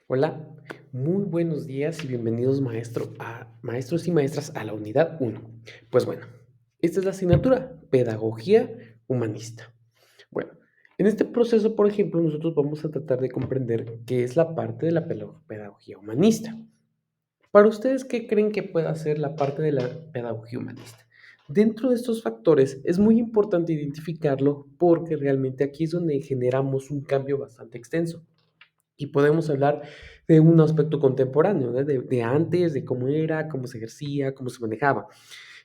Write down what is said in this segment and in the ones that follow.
Hola, muy buenos días y bienvenidos maestros y maestras a la unidad uno. Pues bueno, esta es la asignatura Pedagogía Humanista. Bueno, en este proceso, por ejemplo, nosotros vamos a tratar de comprender qué es la parte de la pedagogía humanista. Para ustedes, ¿qué creen que pueda ser la parte de la pedagogía humanista? Dentro de estos factores es muy importante identificarlo porque realmente aquí es donde generamos un cambio bastante extenso. Y podemos hablar de un aspecto contemporáneo, ¿no? De antes, de cómo era, cómo se ejercía, cómo se manejaba.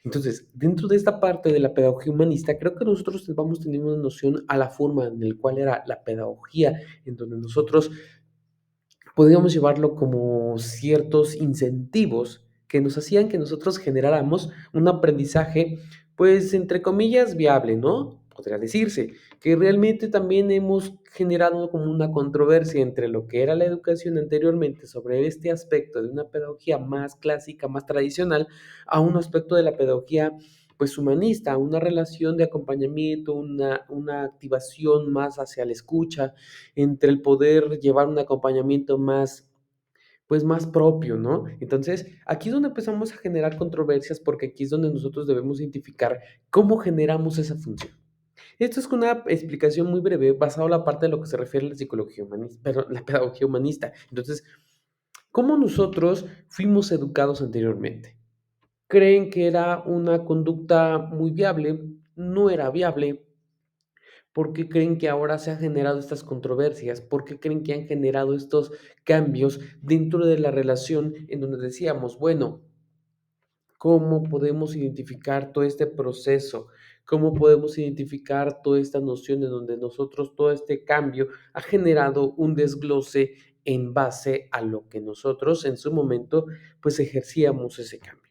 Entonces, dentro de esta parte de la pedagogía humanista, creo que nosotros vamos teniendo una noción a la forma en la cual era la pedagogía, en donde nosotros podríamos llevarlo como ciertos incentivos que nos hacían que nosotros generáramos un aprendizaje, pues, entre comillas, viable, ¿no? Podría decirse, que realmente también hemos generado como una controversia entre lo que era la educación anteriormente sobre este aspecto de una pedagogía más clásica, más tradicional, a un aspecto de la pedagogía, pues, humanista, una relación de acompañamiento, una activación más hacia la escucha, entre el poder llevar un acompañamiento más, pues, más propio, ¿no? Entonces, aquí es donde empezamos a generar controversias, porque aquí es donde nosotros debemos identificar cómo generamos esa función. Esto es con una explicación muy breve, basado en la parte de lo que se refiere a la psicología humanista, perdón, la pedagogía humanista. Entonces, ¿cómo nosotros fuimos educados anteriormente? ¿Creen que era una conducta muy viable? No era viable. ¿Por qué creen que ahora se han generado estas controversias? ¿Por qué creen que han generado estos cambios dentro de la relación en donde decíamos, bueno, cómo podemos identificar todo este proceso? ¿Cómo podemos identificar toda esta noción en donde nosotros todo este cambio ha generado un desglose en base a lo que nosotros en su momento pues ejercíamos ese cambio?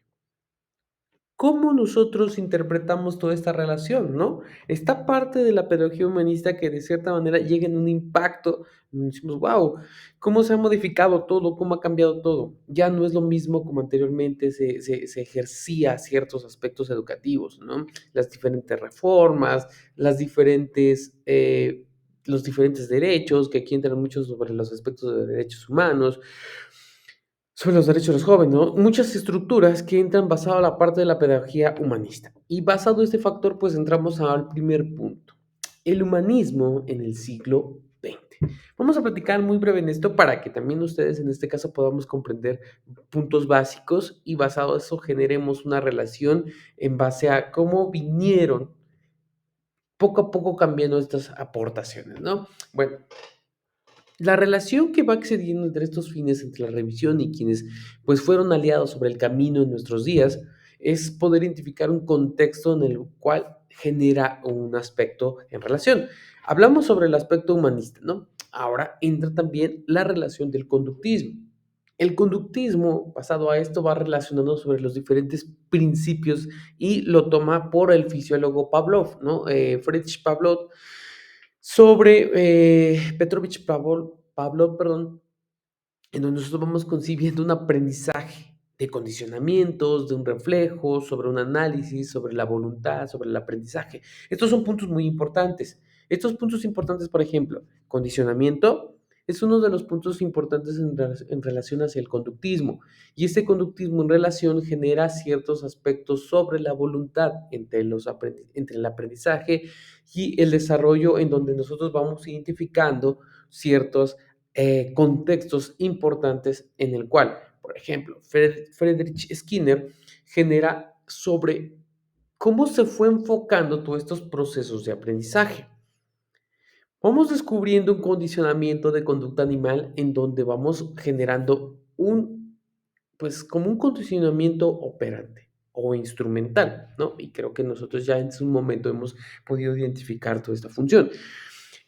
¿Cómo nosotros interpretamos toda esta relación, no? Esta parte de la pedagogía humanista que de cierta manera llega en un impacto, decimos: "Guau, cómo se ha modificado todo, cómo ha cambiado todo". Ya no es lo mismo como anteriormente se ejercía ciertos aspectos educativos, ¿no? Las diferentes reformas, las diferentes, los diferentes derechos, que aquí entran muchos sobre los aspectos de derechos humanos, sobre los derechos de los jóvenes, ¿no? Muchas estructuras que entran basado a la parte de la pedagogía humanista. Y basado en este factor, pues entramos al primer punto, el humanismo en el siglo XX. Vamos a platicar muy breve en esto para que también ustedes en este caso podamos comprender puntos básicos y basado en eso generemos una relación en base a cómo vinieron poco a poco cambiando estas aportaciones, ¿no? Bueno, la relación que va accediendo entre estos fines, entre la revisión y quienes pues fueron aliados sobre el camino en nuestros días, es poder identificar un contexto en el cual genera un aspecto en relación. Hablamos sobre el aspecto humanista, ¿no? Ahora entra también la relación del conductismo. El conductismo, pasado a esto, va relacionado sobre los diferentes principios y lo toma por el fisiólogo Pavlov, ¿no? Friedrich Pavlov, sobre Petrovich Pavlov, perdón, en donde nosotros vamos concibiendo un aprendizaje de condicionamientos, de un reflejo, sobre un análisis, sobre la voluntad, sobre el aprendizaje. Estos son puntos muy importantes. Estos puntos importantes, por ejemplo, condicionamiento es uno de los puntos importantes en relación hacia el conductismo. Y este conductismo en relación genera ciertos aspectos sobre la voluntad entre el aprendizaje y el desarrollo en donde nosotros vamos identificando ciertos contextos importantes en el cual, por ejemplo, Friedrich Skinner genera sobre cómo se fue enfocando todos estos procesos de aprendizaje. Vamos descubriendo un condicionamiento de conducta animal en donde vamos generando pues como un condicionamiento operante o instrumental, ¿no? Y creo que nosotros ya en su momento hemos podido identificar toda esta función.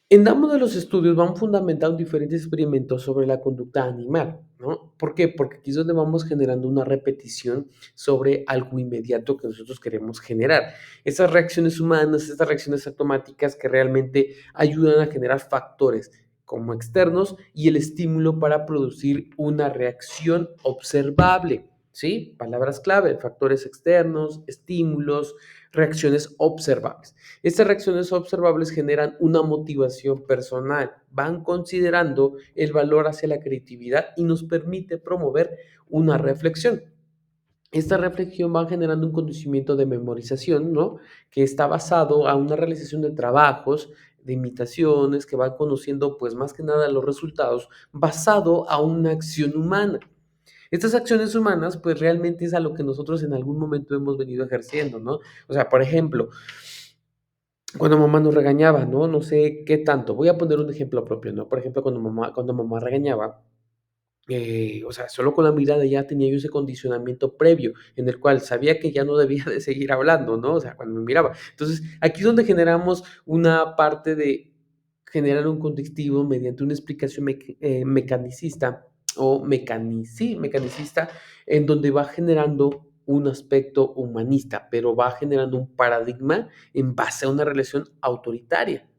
En ambos de los estudios van fundamentando diferentes experimentos sobre la conducta animal, ¿no? ¿Por qué? Porque aquí es donde vamos generando una repetición sobre algo inmediato que nosotros queremos generar. Esas reacciones humanas, estas reacciones automáticas que realmente ayudan a generar factores como externos y el estímulo para producir una reacción observable, ¿sí? Palabras clave, factores externos, estímulos, reacciones observables. Estas reacciones observables generan una motivación personal, van considerando el valor hacia la creatividad y nos permite promover una reflexión. Esta reflexión va generando un conocimiento de memorización, ¿no? Que está basado a una realización de trabajos, de imitaciones, que van conociendo, pues más que nada los resultados, basado a una acción humana. Estas acciones humanas, pues realmente es a lo que nosotros en algún momento hemos venido ejerciendo, ¿no? O sea, por ejemplo, cuando mamá nos regañaba, ¿no? No sé qué tanto. Voy a poner un ejemplo propio, ¿no? Por ejemplo, cuando mamá regañaba, o sea, solo con la mirada ya tenía yo ese condicionamiento previo, en el cual sabía que ya no debía de seguir hablando, ¿no? O sea, cuando me miraba. Entonces, aquí es donde generamos una parte de generar un contextivo mediante una explicación mecanicista o mecanicista, en donde va generando un aspecto humanista, pero va generando un paradigma en base a una relación autoritaria.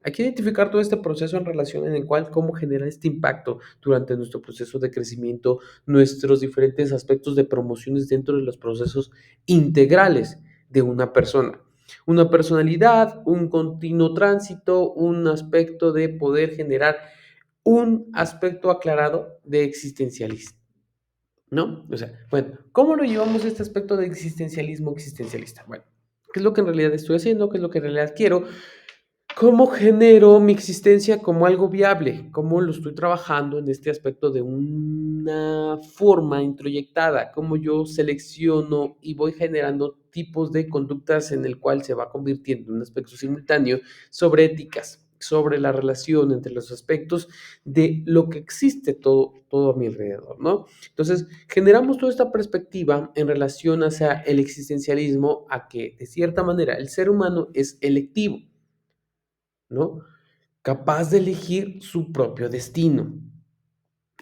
Hay que identificar todo este proceso en relación en el cual cómo genera este impacto durante nuestro proceso de crecimiento, nuestros diferentes aspectos de promociones dentro de los procesos integrales de una persona. Una personalidad, un continuo tránsito, un aspecto de poder generar un aspecto aclarado de existencialismo, ¿no? O sea, bueno, ¿cómo lo llevamos este aspecto de existencialismo existencialista? Bueno, ¿qué es lo que en realidad estoy haciendo? ¿Qué es lo que en realidad quiero? ¿Cómo genero mi existencia como algo viable? ¿Cómo lo estoy trabajando en este aspecto de una forma introyectada? ¿Cómo yo selecciono y voy generando tipos de conductas en el cual se va convirtiendo en un aspecto simultáneo sobre éticas, sobre la relación entre los aspectos de lo que existe todo a mi alrededor, ¿no? Entonces, generamos toda esta perspectiva en relación hacia el existencialismo, a que de cierta manera el ser humano es electivo, ¿no? Capaz de elegir su propio destino.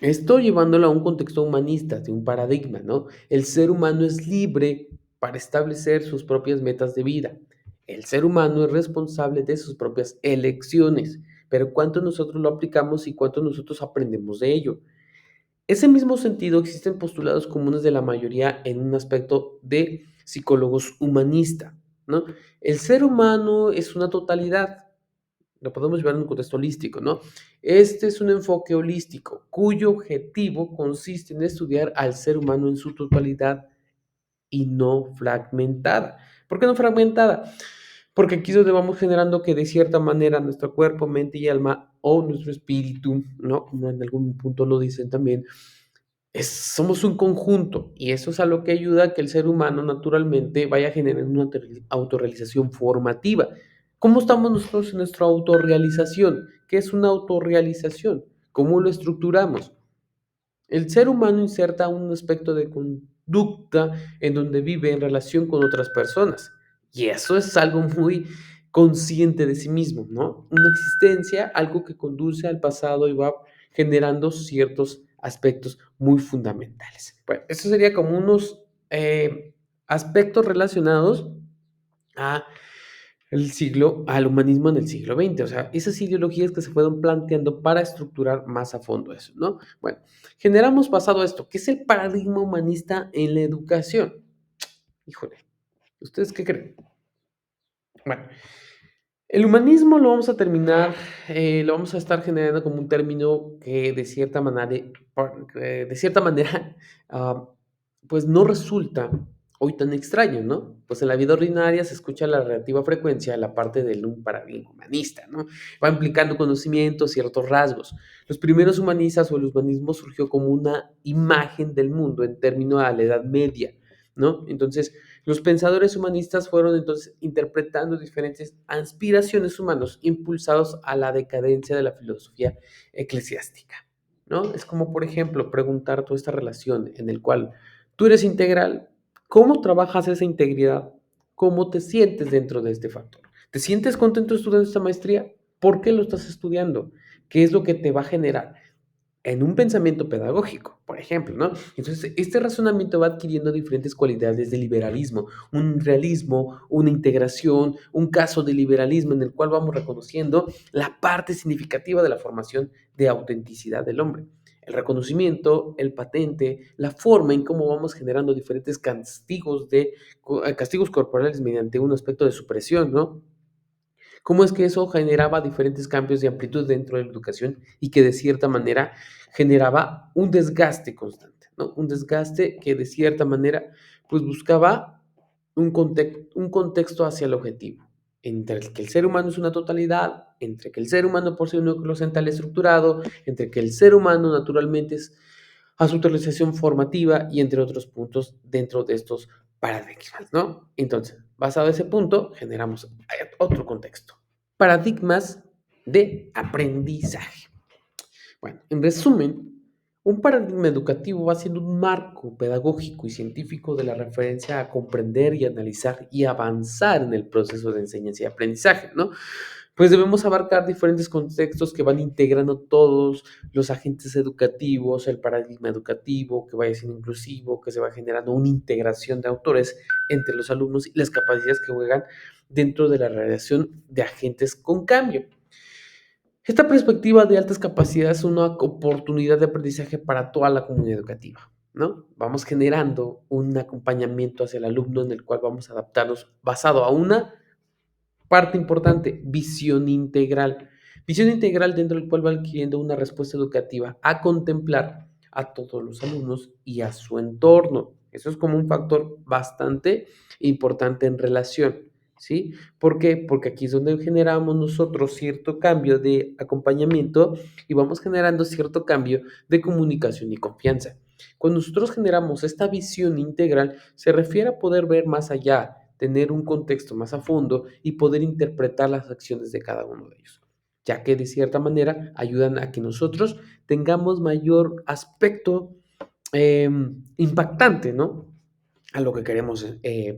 Esto llevándolo a un contexto humanista, de un paradigma, ¿no? El ser humano es libre para establecer sus propias metas de vida. El ser humano es responsable de sus propias elecciones, pero cuánto nosotros lo aplicamos y cuánto nosotros aprendemos de ello. Ese mismo sentido existen postulados comunes de la mayoría en un aspecto de psicólogos humanistas, ¿no? El ser humano es una totalidad, lo podemos llevar en un contexto holístico, ¿no? Este es un enfoque holístico cuyo objetivo consiste en estudiar al ser humano en su totalidad y no fragmentada. ¿Por qué no fragmentada? Porque aquí es donde vamos generando que de cierta manera nuestro cuerpo, mente y alma o nuestro espíritu, ¿no? Como en algún punto lo dicen también, somos un conjunto y eso es a lo que ayuda a que el ser humano naturalmente vaya generando una autorrealización formativa. ¿Cómo estamos nosotros en nuestra autorrealización? ¿Qué es una autorrealización? ¿Cómo lo estructuramos? El ser humano inserta un aspecto de conducta en donde vive en relación con otras personas. Y eso es algo muy consciente de sí mismo, ¿no? Una existencia, algo que conduce al pasado y va generando ciertos aspectos muy fundamentales. Bueno, eso sería como unos aspectos relacionados a al humanismo en el siglo XX, o sea, esas ideologías que se fueron planteando para estructurar más a fondo eso, ¿no? Bueno, generamos basado esto, ¿qué es el paradigma humanista en la educación? Híjole, ¿ustedes qué creen? Bueno, el humanismo lo vamos a terminar, lo vamos a estar generando como un término que de cierta manera, ah, pues no resulta hoy tan extraño, ¿no? Pues en la vida ordinaria se escucha la relativa frecuencia la parte de un paradigma humanista, ¿no? Va implicando conocimientos, ciertos rasgos. Los primeros humanistas o el humanismo surgió como una imagen del mundo en términos a la Edad Media, ¿no? Entonces, los pensadores humanistas fueron entonces interpretando diferentes aspiraciones humanos impulsados a la decadencia de la filosofía eclesiástica, ¿no? Es como, por ejemplo, preguntar toda esta relación en el cual tú eres integral, ¿cómo trabajas esa integridad? ¿Cómo te sientes dentro de este factor? ¿Te sientes contento estudiando esta maestría? ¿Por qué lo estás estudiando? ¿Qué es lo que te va a generar? En un pensamiento pedagógico, por ejemplo, ¿no? Entonces, este razonamiento va adquiriendo diferentes cualidades de liberalismo, un realismo, una integración, un caso de liberalismo en el cual vamos reconociendo la parte significativa de la formación de autenticidad del hombre. el reconocimiento, el patente, la forma en cómo vamos generando diferentes castigos corporales mediante un aspecto de supresión, ¿no? Cómo es que eso generaba diferentes cambios de amplitud dentro de la educación y que de cierta manera generaba un desgaste constante, ¿no? Un desgaste que de cierta manera, pues buscaba un contexto hacia el objetivo, entre el que el ser humano es una totalidad, entre que el ser humano posee un núcleo central estructurado, entre que el ser humano naturalmente es a su utilización formativa y entre otros puntos dentro de estos paradigmas, ¿no? Entonces, basado en ese punto, generamos otro contexto. Paradigmas de aprendizaje. Bueno, en resumen, un paradigma educativo va siendo un marco pedagógico y científico de la referencia a comprender y analizar y avanzar en el proceso de enseñanza y aprendizaje, ¿no? Pues debemos abarcar diferentes contextos que van integrando todos los agentes educativos, el paradigma educativo, que vaya siendo inclusivo, que se va generando una integración de autores entre los alumnos y las capacidades que juegan dentro de la relación de agentes con cambio. Esta perspectiva de altas capacidades es una oportunidad de aprendizaje para toda la comunidad educativa, ¿no? Vamos generando un acompañamiento hacia el alumno en el cual vamos a adaptarnos basado a una parte importante, visión integral. Visión integral dentro del cual va adquiriendo una respuesta educativa a contemplar a todos los alumnos y a su entorno. Eso es como un factor bastante importante en relación, ¿sí? ¿Por qué? Porque aquí es donde generamos nosotros cierto cambio de acompañamiento y vamos generando cierto cambio de comunicación y confianza. Cuando nosotros generamos esta visión integral, se refiere a poder ver más allá, tener un contexto más a fondo y poder interpretar las acciones de cada uno de ellos, ya que de cierta manera ayudan a que nosotros tengamos mayor aspecto impactante, ¿no? A lo que queremos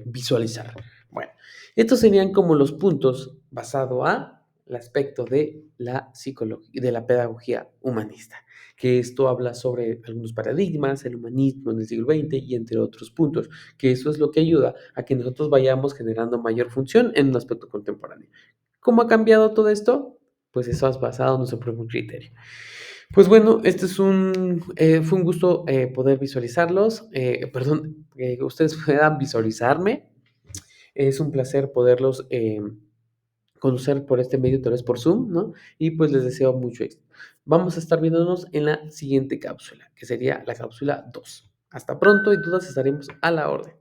visualizar. Bueno, estos serían como los puntos basado a el aspecto de la psicología, de la pedagogía humanista, que esto habla sobre algunos paradigmas, el humanismo en el siglo XX y entre otros puntos, que eso es lo que ayuda a que nosotros vayamos generando mayor función en un aspecto contemporáneo. ¿Cómo ha cambiado todo esto? Pues eso es basado en nuestro propio criterio. Pues bueno, fue un gusto poder visualizarlos, perdón, que ustedes puedan visualizarme. Es un placer poderlos conocer por este medio, tal vez por Zoom, ¿no? Y pues les deseo mucho éxito. Vamos a estar viéndonos en la siguiente cápsula, que sería la cápsula 2. Hasta pronto y todas estaremos a la orden.